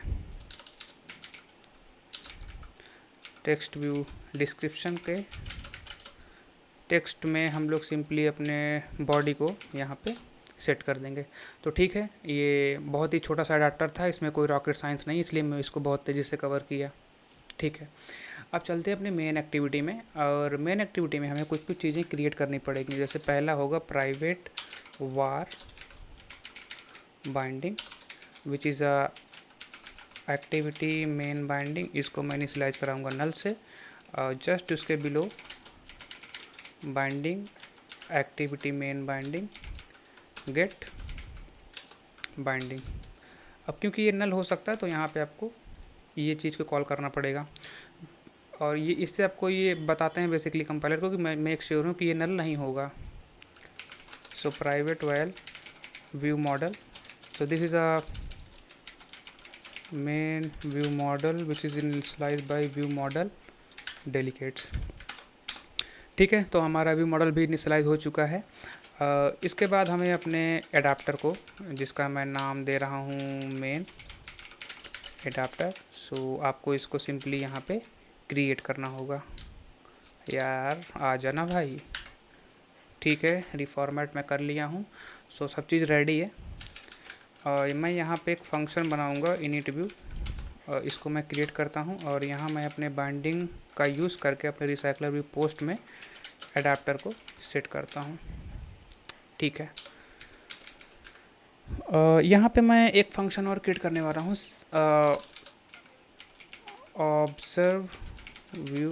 टेक्स्ट व्यू डिस्क्रिप्शन के टेक्स्ट में, हम लोग सिंपली अपने बॉडी को यहाँ पे सेट कर देंगे। तो ठीक है, ये बहुत ही छोटा सा अडाप्टर था, इसमें कोई रॉकेट साइंस नहीं, इसलिए मैं इसको बहुत तेज़ी से कवर किया। ठीक है, अब चलते हैं अपने मेन एक्टिविटी में। और मेन एक्टिविटी में हमें कुछ चीज़ें क्रिएट करनी पड़ेगी। जैसे पहला होगा private var binding, which is a activity main binding. इसको मैं इनिशियलाइज कराऊंगा नल से, और जस्ट उसके below binding activity main binding get binding. अब क्योंकि ये नल हो सकता है, तो यहाँ पे आपको ये चीज़ को कॉल करना पड़ेगा। और ये इससे आपको ये बताते हैं बेसिकली कंपाइलर को कि मैं मेक श्योर हूँ कि ये नल नहीं होगा। So private val view model, so this is a main view model which is initialised by view model delegates. ठीक है, तो हमारा व्यू मॉडल भी इनिशियलाइज हो चुका है। इसके बाद हमें अपने एडाप्टर को, जिसका मैं नाम दे रहा हूँ मेन एडाप्टर, सो आपको इसको सिंपली यहाँ पे क्रिएट करना होगा। यार आ जाना भाई। ठीक है, रिफॉर्मेट मैं कर लिया हूँ, सो सब चीज़ रेडी है। और मैं यहाँ पे एक फंक्शन बनाऊँगा इनिट व्यू, इसको मैं क्रिएट करता हूँ। और यहाँ मैं अपने बाइंडिंग का यूज़ करके अपने रिसाइकलर व्यू पोस्ट में एडाप्टर को सेट करता हूँ। ठीक है, यहाँ पे मैं एक फंक्शन और क्रिएट करने वाला हूँ, observe view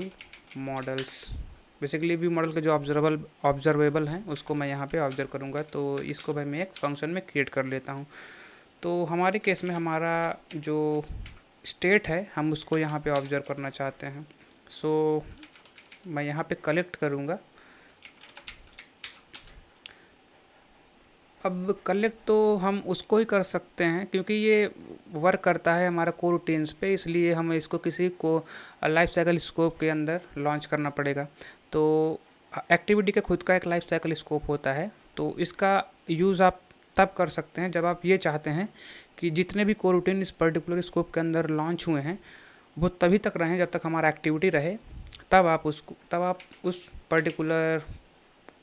models. Basically view model के जो ऑब्जर्वेबल हैं उसको मैं यहाँ पे ऑब्जर्व करूँगा। तो इसको भाई मैं एक फंक्शन में क्रिएट कर लेता हूँ। तो हमारे केस में हमारा जो स्टेट है, हम उसको यहाँ पे ऑब्जर्व करना चाहते हैं। सो मैं यहाँ पे कलेक्ट करूँगा। अब कलेक्ट तो हम उसको ही कर सकते हैं, क्योंकि ये वर्क करता है हमारा कोर रूटीन्स पे, इसलिए हमें इसको किसी को लाइफ साइकिल स्कोप के अंदर लॉन्च करना पड़ेगा। तो एक्टिविटी का खुद का एक लाइफ साइकिल स्कोप होता है, तो इसका यूज़ आप तब कर सकते हैं जब आप ये चाहते हैं कि जितने भी कोर रूटीन इस पर्टिकुलर स्कोप के अंदर लॉन्च हुए हैं वो तभी तक रहें जब तक हमारा एक्टिविटी रहे। तब आप उस पर्टिकुलर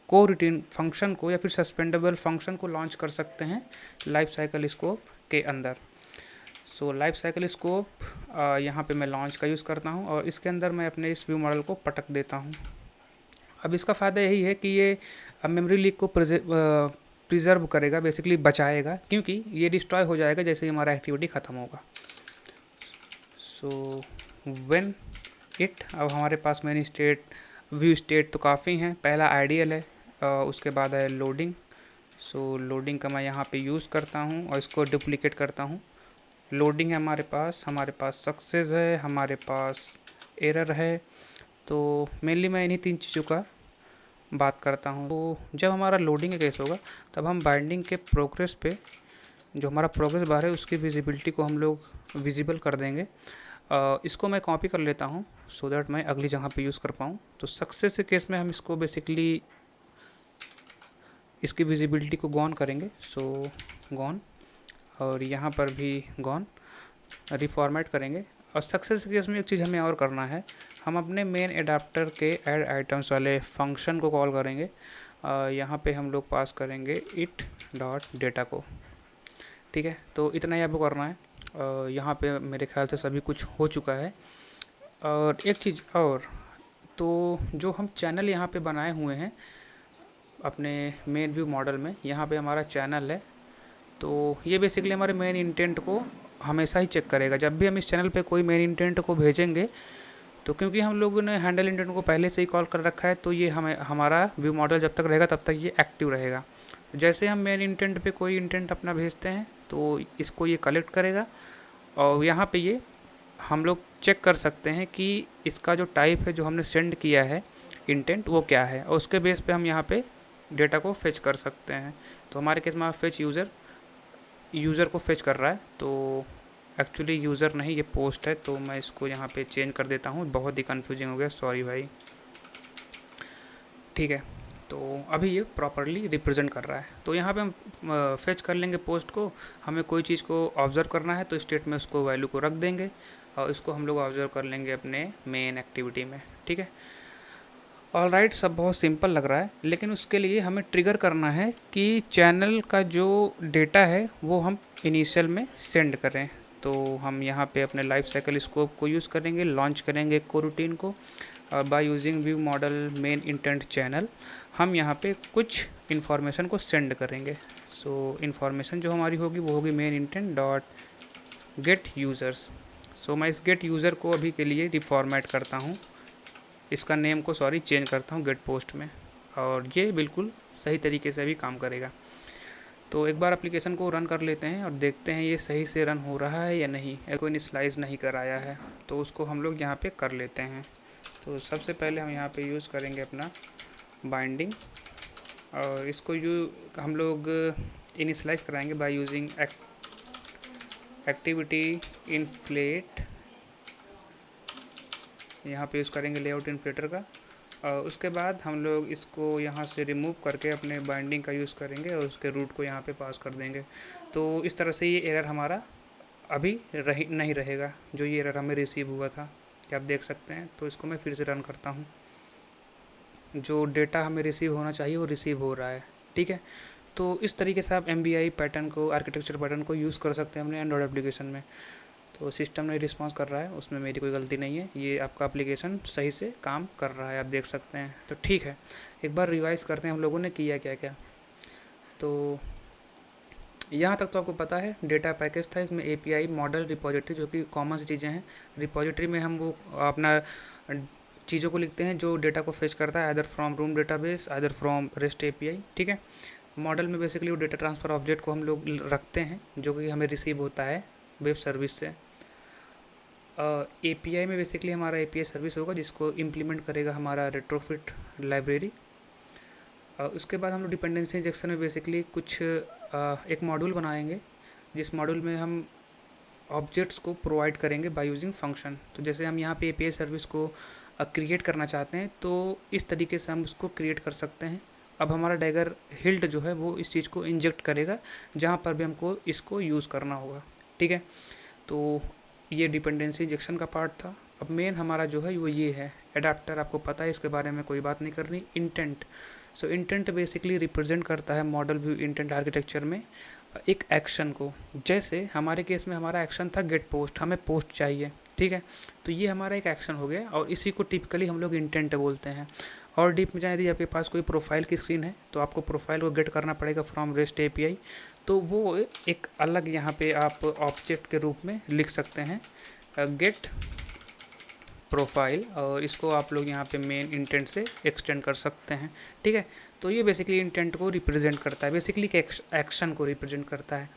को रूटीन फंक्शन को या फिर सस्पेंडेबल फंक्शन को लॉन्च कर सकते हैं लाइफ साइकिल स्कोप के अंदर। सो लाइफ साइकिल स्कोप यहाँ पे मैं लॉन्च का यूज़ करता हूँ, और इसके अंदर मैं अपने इस व्यू मॉडल को पटक देता हूँ। अब इसका फ़ायदा यही है कि ये मेमोरी लीक को प्रिजर्व करेगा, बेसिकली बचाएगा, क्योंकि ये डिस्ट्रॉय हो जाएगा जैसे ही हमारा एक्टिविटी ख़त्म होगा। सो व्हेन इट, अब हमारे पास मेरी व्यू स्टेट तो काफ़ी हैं। पहला आइडियल है, उसके बाद है लोडिंग। सो लोडिंग का मैं यहाँ पे यूज़ करता हूँ और इसको डुप्लीकेट करता हूँ। लोडिंग है हमारे पास सक्सेस है, हमारे पास एरर है। तो मेनली मैं इन्हीं तीन चीज़ों का बात करता हूँ। तो जब हमारा लोडिंग का केस होगा तब हम बाइंडिंग के प्रोग्रेस पे, जो हमारा प्रोग्रेस बार है उसकी विजिबिलिटी को हम लोग विजिबल कर देंगे। इसको मैं कॉपी कर लेता हूँ सो दैट मैं अगली जगह पे यूज़ कर पाऊँ। तो सक्सेस के केस में हम इसको बेसिकली इसकी विजिबिलिटी को गॉन करेंगे, सो गॉन, और यहाँ पर भी गॉन, रिफॉर्मेट करेंगे। और सक्सेस केस में एक चीज़ हमें और करना है, हम अपने मेन एडाप्टर के ऐड आइटम्स वाले फंक्शन को कॉल करेंगे। यहाँ पे हम लोग पास करेंगे इट डॉट डेटा को, ठीक है। तो इतना ही आपको करना है। यहाँ पे मेरे ख्याल से सभी कुछ हो चुका है। और एक चीज़ और, तो जो हम चैनल यहाँ पे बनाए हुए हैं अपने मेन व्यू मॉडल में, यहाँ पे हमारा चैनल है, तो ये बेसिकली हमारे मेन इंटेंट को हमेशा ही चेक करेगा। जब भी हम इस चैनल पे कोई मेन इंटेंट को भेजेंगे, तो क्योंकि हम लोगों ने हैंडल इंटेंट को पहले से ही कॉल कर रखा है, तो ये हमारा व्यू मॉडल जब तक रहेगा तब तक ये एक्टिव रहेगा। जैसे हम मेन इंटेंट पे कोई इंटेंट अपना भेजते हैं, तो इसको ये कलेक्ट करेगा, और यहाँ पे ये हम लोग चेक कर सकते हैं कि इसका जो टाइप है जो हमने सेंड किया है इंटेंट, वो क्या है, और उसके बेस पे हम यहाँ पे डेटा को फेच कर सकते हैं। तो हमारे केस में फेच यूज़र को फेच कर रहा है, तो एक्चुअली यूज़र नहीं, ये पोस्ट है, तो मैं इसको यहाँ पे चेंज कर देता हूँ। बहुत ही कन्फ्यूजिंग हो गया, सॉरी भाई, ठीक है। तो अभी ये प्रॉपरली रिप्रेजेंट कर रहा है। तो यहाँ पे हम फेच कर लेंगे पोस्ट को। हमें कोई चीज़ को ऑब्ज़र्व करना है तो स्टेट में उसको वैल्यू को रख देंगे, और इसको हम लोग ऑब्ज़र्व कर लेंगे अपने मेन एक्टिविटी में, ठीक है। ऑलराइट, सब बहुत सिंपल लग रहा है, लेकिन उसके लिए हमें ट्रिगर करना है कि चैनल का जो डेटा है वो हम इनिशियल में सेंड करें। तो हम यहाँ पे अपने लाइफ साइकिल स्कोप को यूज़ करेंगे, लॉन्च करेंगे कोरूटीन को, by using view model main intent channel हम यहाँ पे कुछ इन्फॉर्मेशन को सेंड करेंगे। सो इन्फॉर्मेशन जो हमारी होगी वो होगी main intent dot get users. So मैं इस गेट यूज़र को अभी के लिए रिफॉर्मेट करता हूँ, इसका नेम को चेंज करता हूँ गेट पोस्ट में, और ये बिल्कुल सही तरीके से भी काम करेगा। तो एक बार एप्लीकेशन को रन कर लेते हैं और देखते हैं ये सही से रन हो रहा है या नहीं, कोई इनिशियलाइज नहीं कराया है, तो उसको हम लोग यहाँ पे कर लेते हैं। तो सबसे पहले हम यहाँ पे यूज़ करेंगे अपना बाइंडिंग, और इसको हम लोग इनिशियलाइज कराएंगे बाय यूजिंग एक्टिविटी इन्फ्लेट, यहाँ पे यूज़ करेंगे लेआउट इन्फ्लेटर का। और उसके बाद हम लोग इसको यहाँ से रिमूव करके अपने बाइंडिंग का यूज़ करेंगे और उसके रूट को यहाँ पे पास कर देंगे। तो इस तरह से ये एरर हमारा अभी नहीं रहेगा, जो ये एरर हमें रिसीव हुआ था, क्या आप देख सकते हैं। तो इसको मैं फिर से रन करता हूँ, जो डेटा हमें रिसीव होना चाहिए वो रिसीव हो रहा है, ठीक है। तो इस तरीके से आप MVI पैटर्न को, आर्किटेक्चर पैटर्न को यूज़ कर सकते हैं अपने एंड्रॉयड एप्लीकेशन में। तो सिस्टम नहीं रिस्पॉन्स कर रहा है, उसमें मेरी कोई गलती नहीं है, ये आपका एप्लीकेशन सही से काम कर रहा है, आप देख सकते हैं। तो ठीक है, एक बार रिवाइज़ करते हैं हम लोगों ने किया क्या क्या। तो यहाँ तक तो आपको पता है डेटा पैकेज था, इसमें API मॉडल रिपोजिटरी, जो कि कॉमन सी चीज़ें हैं। रिपोजिटरी में हम वो अपना चीज़ों को लिखते हैं जो डेटा को फेच करता है, either from room database, either from rest API, ठीक है। मॉडल में बेसिकली वो डेटा ट्रांसफ़र ऑब्जेक्ट को हम लोग रखते हैं जो कि हमें रिसीव होता है वेब सर्विस से। API में बेसिकली हमारा API सर्विस होगा जिसको इम्प्लीमेंट करेगा हमारा रेट्रोफिट लाइब्रेरी। उसके बाद हम लोग डिपेंडेंसी इंजेक्शन में बेसिकली कुछ एक मॉड्यूल बनाएंगे, जिस मॉड्यूल में हम ऑब्जेक्ट्स को प्रोवाइड करेंगे बाय यूजिंग फंक्शन। तो जैसे हम यहाँ पे API सर्विस को क्रिएट करना चाहते हैं, तो इस तरीके से हम उसको क्रिएट कर सकते हैं। अब हमारा डैगर हिल्ट जो है वो इस चीज़ को इंजेक्ट करेगा जहाँ पर भी हमको इसको यूज़ करना होगा, ठीक है। तो ये डिपेंडेंसी इंजेक्शन का पार्ट था। अब मेन हमारा जो है वो ये है एडाप्टर, आपको पता है इसके बारे में कोई बात नहीं करनी। इंटेंट, सो इंटेंट बेसिकली रिप्रेजेंट करता है मॉडल व्यू इंटेंट आर्किटेक्चर में एक एक्शन को। जैसे हमारे केस में हमारा एक्शन था गेट पोस्ट, हमें पोस्ट चाहिए, ठीक है। तो ये हमारा एक एक्शन हो गया, और इसी को टिपिकली हम लोग इंटेंट बोलते हैं। और डीप में जाए, यदि आपके पास कोई प्रोफाइल की स्क्रीन है तो आपको प्रोफाइल को गेट करना पड़ेगा फ्रॉम रेस्ट API, तो वो एक अलग यहाँ पे आप ऑब्जेक्ट के रूप में लिख सकते हैं गेट प्रोफाइल, और इसको आप लोग यहाँ पे मेन इंटेंट से एक्सटेंड कर सकते हैं, ठीक है। तो ये बेसिकली इंटेंट को रिप्रेजेंट करता है, बेसिकली एक्शन को रिप्रेजेंट करता है।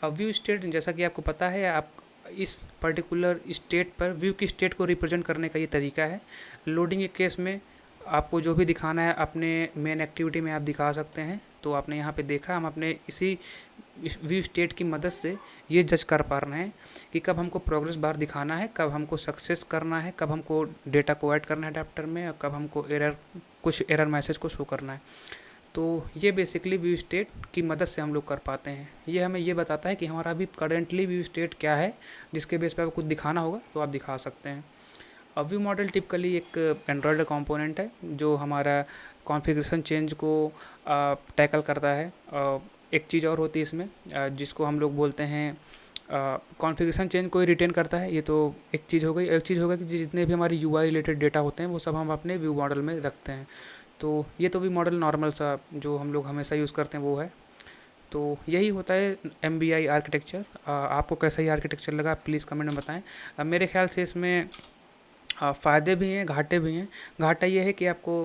अब व्यू स्टेट, जैसा कि आपको पता है, आप इस पर्टिकुलर स्टेट पर व्यू की स्टेट को रिप्रेजेंट करने का ये तरीका है। लोडिंग के केस में आपको जो भी दिखाना है अपने मेन एक्टिविटी में आप दिखा सकते हैं। तो आपने यहाँ पे देखा, हम अपने इसी व्यू स्टेट की मदद से ये जज कर पा रहे हैं कि कब हमको प्रोग्रेस बार दिखाना है, कब हमको सक्सेस करना है, कब हमको डेटा को ऐड करना है अडेप्टर में, और कब हमको कुछ एरर मैसेज को शो करना है। तो ये बेसिकली व्यू स्टेट की मदद से हम लोग कर पाते हैं। ये हमें ये बताता है कि हमारा अभी करेंटली व्यू स्टेट क्या है, जिसके बेस पे आपको कुछ दिखाना होगा तो आप दिखा सकते हैं। अब व्यू मॉडल टिपिकली एक एंड्रॉयड कंपोनेंट है जो हमारा कॉन्फ़िगरेशन चेंज को टैकल करता है। एक चीज़ और होती है इसमें जिसको हम लोग बोलते हैं कॉन्फ़िगरेशन चेंज को ही रिटेन करता है। ये तो एक चीज़ हो गई। एक चीज़ होगा कि जितने भी हमारे यूआई रिलेटेड डेटा होते हैं वो सब हम अपने व्यू मॉडल में रखते हैं। तो ये तो भी मॉडल नॉर्मल सा जो हम लोग हमेशा यूज़ करते हैं वो है। तो यही होता है MBI आर्किटेक्चर। आपको कैसा ही आर्किटेक्चर लगा प्लीज़ कमेंट में बताएं। मेरे ख्याल से इसमें फ़ायदे भी हैं, घाटे भी हैं। घाटा ये है कि आपको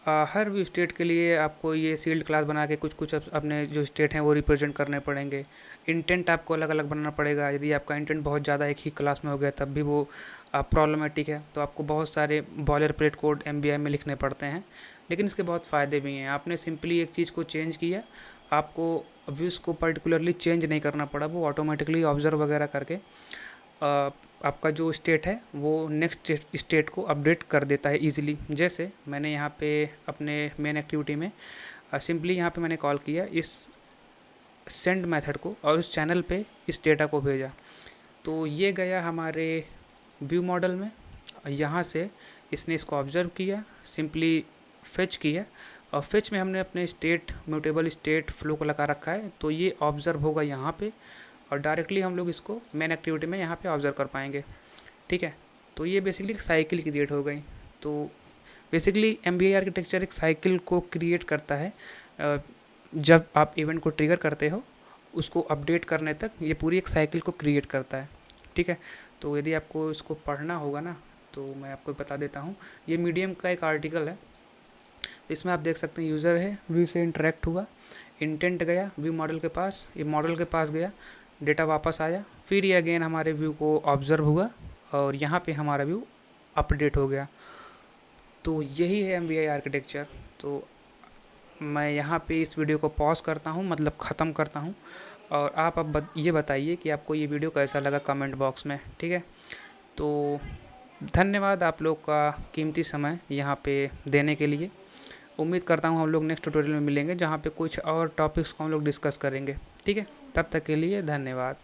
हर भी स्टेट के लिए आपको ये सील्ड क्लास बना के कुछ अपने जो स्टेट हैं वो रिप्रेजेंट करने पड़ेंगे। इंटेंट आपको अलग अलग बनाना पड़ेगा। यदि आपका इंटेंट बहुत ज़्यादा एक ही क्लास में हो गया तब भी वो प्रॉब्लमेटिक है। तो आपको बहुत सारे बॉयलर प्लेट कोड MBI में लिखने पड़ते हैं, लेकिन इसके बहुत फ़ायदे भी हैं। आपने सिंपली एक चीज़ को चेंज किया, आपको व्यूज़ को पर्टिकुलरली चेंज नहीं करना पड़ा, वो ऑटोमेटिकली ऑब्जर्व वगैरह करके आपका जो स्टेट है वो नेक्स्ट स्टेट को अपडेट कर देता है इजीली। जैसे मैंने यहाँ पे अपने मेन एक्टिविटी में सिंपली यहाँ पे मैंने कॉल किया इस सेंड मेथड को और उस चैनल पे इस डेटा को भेजा, तो ये गया हमारे व्यू मॉडल में। यहाँ से इसने इसको ऑब्जर्व किया, सिंपली फेच किया, और फेच में हमने अपने स्टेट म्यूटेबल स्टेट फ्लो को लगा रखा है, तो ये ऑब्जर्व होगा यहाँ पे और डायरेक्टली हम लोग इसको मेन एक्टिविटी में यहाँ पे ऑब्जर्व कर पाएंगे। ठीक है, तो ये बेसिकली एक साइकिल क्रिएट हो गई। तो बेसिकली MBI आर्किटेक्चर एक साइकिल को क्रिएट करता है। जब आप इवेंट को ट्रिगर करते हो उसको अपडेट करने तक ये पूरी एक साइकिल को क्रिएट करता है। ठीक है, तो यदि आपको इसको पढ़ना होगा ना तो मैं आपको बता देता हूँ। ये मीडियम का एक आर्टिकल है, इसमें आप देख सकते हैं यूज़र है, व्यू से इंटरेक्ट हुआ, इंटेंट गया व्यू मॉडल के पास, ये मॉडल के पास गया, डेटा वापस आया, फिर ये अगेन हमारे व्यू को ऑब्जर्व हुआ और यहाँ पे हमारा व्यू अपडेट हो गया। तो यही है MBI आर्किटेक्चर। तो मैं यहाँ पे इस वीडियो को पॉज करता हूँ, मतलब ख़त्म करता हूँ, और आप अब ये बताइए कि आपको ये वीडियो कैसा लगा कमेंट बॉक्स में। ठीक है, तो धन्यवाद आप लोग का कीमती समय यहाँ पे देने के लिए। उम्मीद करता हूँ हम लोग नेक्स्ट ट्यूटोरियल में मिलेंगे जहाँ पे कुछ और टॉपिक्स को हम लोग डिस्कस करेंगे। ठीक है, तब तक के लिए धन्यवाद।